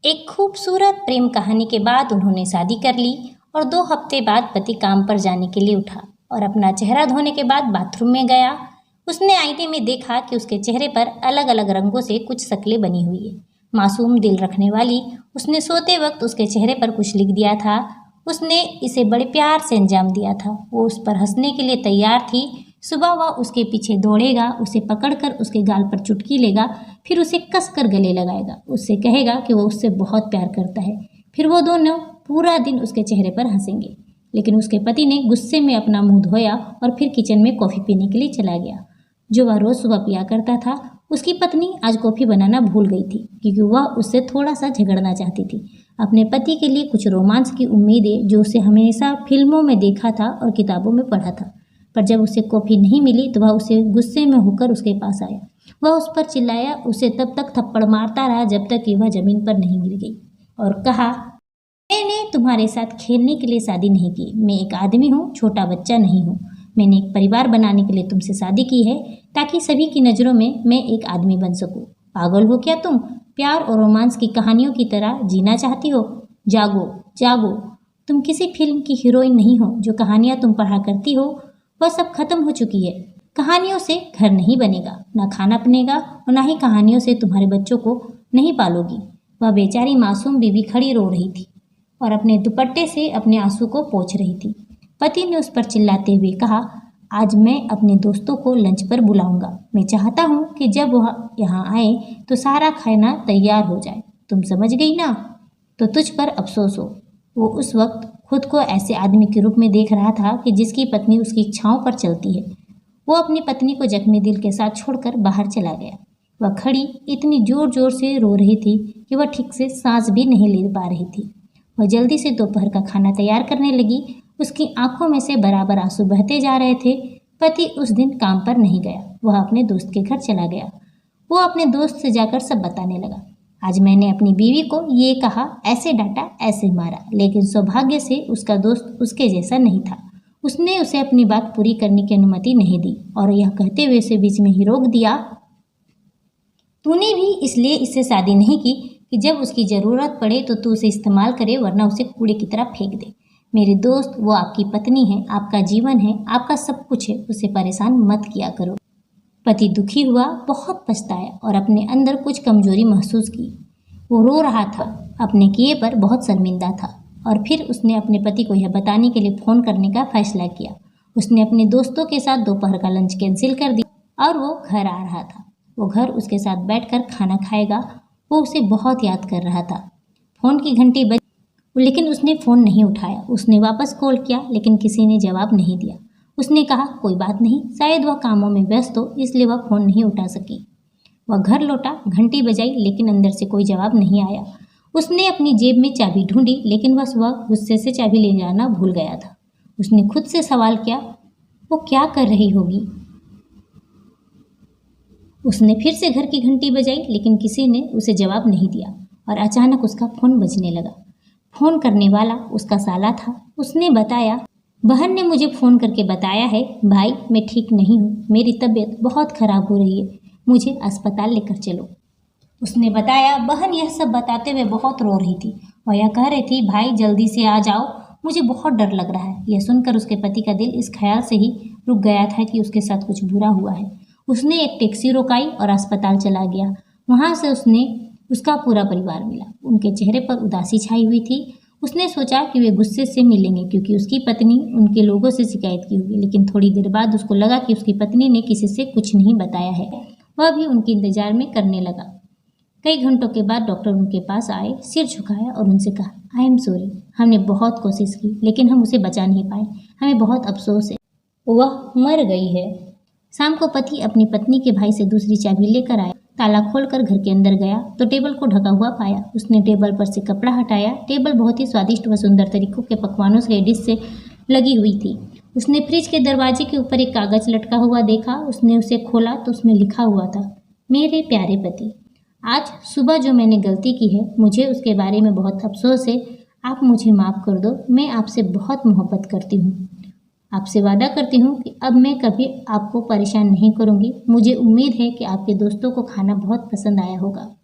एक खूबसूरत प्रेम कहानी के बाद उन्होंने शादी कर ली और 2 हफ्ते बाद पति काम पर जाने के लिए उठा और अपना चेहरा धोने के बाद बाथरूम में गया। उसने आईने में देखा कि उसके चेहरे पर अलग अलग रंगों से कुछ शक्लें बनी हुई है। मासूम दिल रखने वाली उसने सोते वक्त उसके चेहरे पर कुछ लिख दिया था। उसने इसे बड़े प्यार से अंजाम दिया था। वो उस पर हंसने के लिए तैयार थी। सुबह वह उसके पीछे दौड़ेगा, उसे पकड़कर उसके गाल पर चुटकी लेगा, फिर उसे कसकर गले लगाएगा, उससे कहेगा कि वो उससे बहुत प्यार करता है। फिर वो दोनों पूरा दिन उसके चेहरे पर हंसेंगे। लेकिन उसके पति ने गुस्से में अपना मुंह धोया और फिर किचन में कॉफ़ी पीने के लिए चला गया, जो वह रोज़ सुबह पिया करता था। उसकी पत्नी आज कॉफ़ी बनाना भूल गई थी, क्योंकि वह उससे थोड़ा सा झगड़ना चाहती थी। अपने पति के लिए कुछ रोमांस की उम्मीदें जो उसे हमेशा फिल्मों में देखा था और किताबों में पढ़ा था। पर जब उसे कॉफ़ी नहीं मिली तो वह उसे गुस्से में होकर उसके पास आया। वह उस पर चिल्लाया, उसे तब तक थप्पड़ मारता रहा जब तक कि वह जमीन पर नहीं गिर गई, और कहा, मैंने तुम्हारे साथ खेलने के लिए शादी नहीं की। मैं एक आदमी हूँ, छोटा बच्चा नहीं हूँ। मैंने एक परिवार बनाने के लिए तुमसे शादी की है, ताकि सभी की नज़रों में मैं एक आदमी बन सकूँ। पागल हो क्या तुम? प्यार और रोमांस की कहानियों की तरह जीना चाहती हो? जागो जागो। तुम किसी फिल्म की हीरोइन नहीं हो। जो कहानियाँ तुम पढ़ा करती हो वह सब खत्म हो चुकी है। कहानियों से घर नहीं बनेगा, ना खाना बनेगा, और ना ही कहानियों से तुम्हारे बच्चों को नहीं पालोगी। वह बेचारी मासूम बीवी खड़ी रो रही थी और अपने दुपट्टे से अपने आंसू को पोंछ रही थी। पति ने उस पर चिल्लाते हुए कहा, आज मैं अपने दोस्तों को लंच पर बुलाऊंगा। मैं चाहता हूँ कि जब वह यहाँ आए तो सारा खाना तैयार हो जाए। तुम समझ गई ना? तो तुझ पर अफसोस हो। वो उस वक्त खुद को ऐसे आदमी के रूप में देख रहा था कि जिसकी पत्नी उसकी इच्छाओं पर चलती है। वो अपनी पत्नी को जख्मी दिल के साथ छोड़कर बाहर चला गया। वह खड़ी इतनी जोर जोर से रो रही थी कि वह ठीक से सांस भी नहीं ले पा रही थी। वह जल्दी से दोपहर का खाना तैयार करने लगी। उसकी आंखों में से बराबर आंसू बहते जा रहे थे। पति उस दिन काम पर नहीं गया, वह अपने दोस्त के घर चला गया। वो अपने दोस्त से जाकर सब बताने लगा। आज मैंने अपनी बीवी को ये कहा, ऐसे डांटा, ऐसे मारा, लेकिन सौभाग्य से उसका दोस्त उसके जैसा नहीं था। उसने उसे अपनी बात पूरी करने की अनुमति नहीं दी और यह कहते हुए उसे बीच में ही रोक दिया, तूने भी इसलिए इससे शादी नहीं की कि जब उसकी ज़रूरत पड़े तो तू उसे इस्तेमाल करे, वरना उसे कूड़े की तरह फेंक दे। मेरे दोस्त, वो आपकी पत्नी है, आपका जीवन है, आपका सब कुछ है, उसे परेशान मत किया करो। पति दुखी हुआ, बहुत पछताया और अपने अंदर कुछ कमजोरी महसूस की। वो रो रहा था, अपने किए पर बहुत शर्मिंदा था। और फिर उसने अपने पति को यह बताने के लिए फ़ोन करने का फैसला किया। उसने अपने दोस्तों के साथ दोपहर का लंच कैंसिल कर दिया और वो घर आ रहा था। वो घर उसके साथ बैठकर खाना खाएगा। वो उसे बहुत याद कर रहा था। फ़ोन की घंटी बजी, लेकिन उसने फ़ोन नहीं उठाया। उसने वापस कॉल किया, लेकिन किसी ने जवाब नहीं दिया। उसने कहा, कोई बात नहीं, शायद वह कामों में व्यस्त हो, इसलिए वह फ़ोन नहीं उठा सकी। वह घर लौटा, घंटी बजाई, लेकिन अंदर से कोई जवाब नहीं आया। उसने अपनी जेब में चाबी ढूंढी, लेकिन वह सुबह गुस्से से चाबी ले जाना भूल गया था। उसने खुद से सवाल किया, वो क्या कर रही होगी? उसने फिर से घर की घंटी बजाई, लेकिन किसी ने उसे जवाब नहीं दिया और अचानक उसका फ़ोन बजने लगा। फ़ोन करने वाला उसका साला था। उसने बताया, बहन ने मुझे फ़ोन करके बताया है, भाई मैं ठीक नहीं हूँ, मेरी तबीयत बहुत ख़राब हो रही है, मुझे अस्पताल लेकर चलो। उसने बताया। बहन यह सब बताते हुए बहुत रो रही थी और यह कह रही थी, भाई जल्दी से आ जाओ, मुझे बहुत डर लग रहा है। यह सुनकर उसके पति का दिल इस ख्याल से ही रुक गया था कि उसके साथ कुछ बुरा हुआ है। उसने एक टैक्सी रोकाई और अस्पताल चला गया। वहाँ से उसका पूरा परिवार मिला। उनके चेहरे पर उदासी छाई हुई थी। उसने सोचा कि वे गुस्से से मिलेंगे क्योंकि उसकी पत्नी उनके लोगों से शिकायत की होगी, लेकिन थोड़ी देर बाद उसको लगा कि उसकी पत्नी ने किसी से कुछ नहीं बताया है। वह भी उनके इंतजार में करने लगा। कई घंटों के बाद डॉक्टर उनके पास आए, सिर झुकाया और उनसे कहा, आई एम सॉरी, हमने बहुत कोशिश की लेकिन हम उसे बचा नहीं पाए, हमें बहुत अफसोस है, वह मर गई है। शाम को पति अपनी पत्नी के भाई से दूसरी चाबी लेकर आया। ताला खोलकर घर के अंदर गया तो टेबल को ढका हुआ पाया। उसने टेबल पर से कपड़ा हटाया। टेबल बहुत ही स्वादिष्ट व सुंदर तरीकों के पकवानों से डिश से लगी हुई थी। उसने फ्रिज के दरवाजे के ऊपर एक कागज लटका हुआ देखा। उसने उसे खोला तो उसमें लिखा हुआ था, मेरे प्यारे पति, आज सुबह जो मैंने गलती की है मुझे उसके बारे में बहुत अफसोस है। आप मुझे माफ़ कर दो। मैं आपसे बहुत मोहब्बत करती हूँ। आपसे वादा करती हूँ कि अब मैं कभी आपको परेशान नहीं करूँगी। मुझे उम्मीद है कि आपके दोस्तों को खाना बहुत पसंद आया होगा।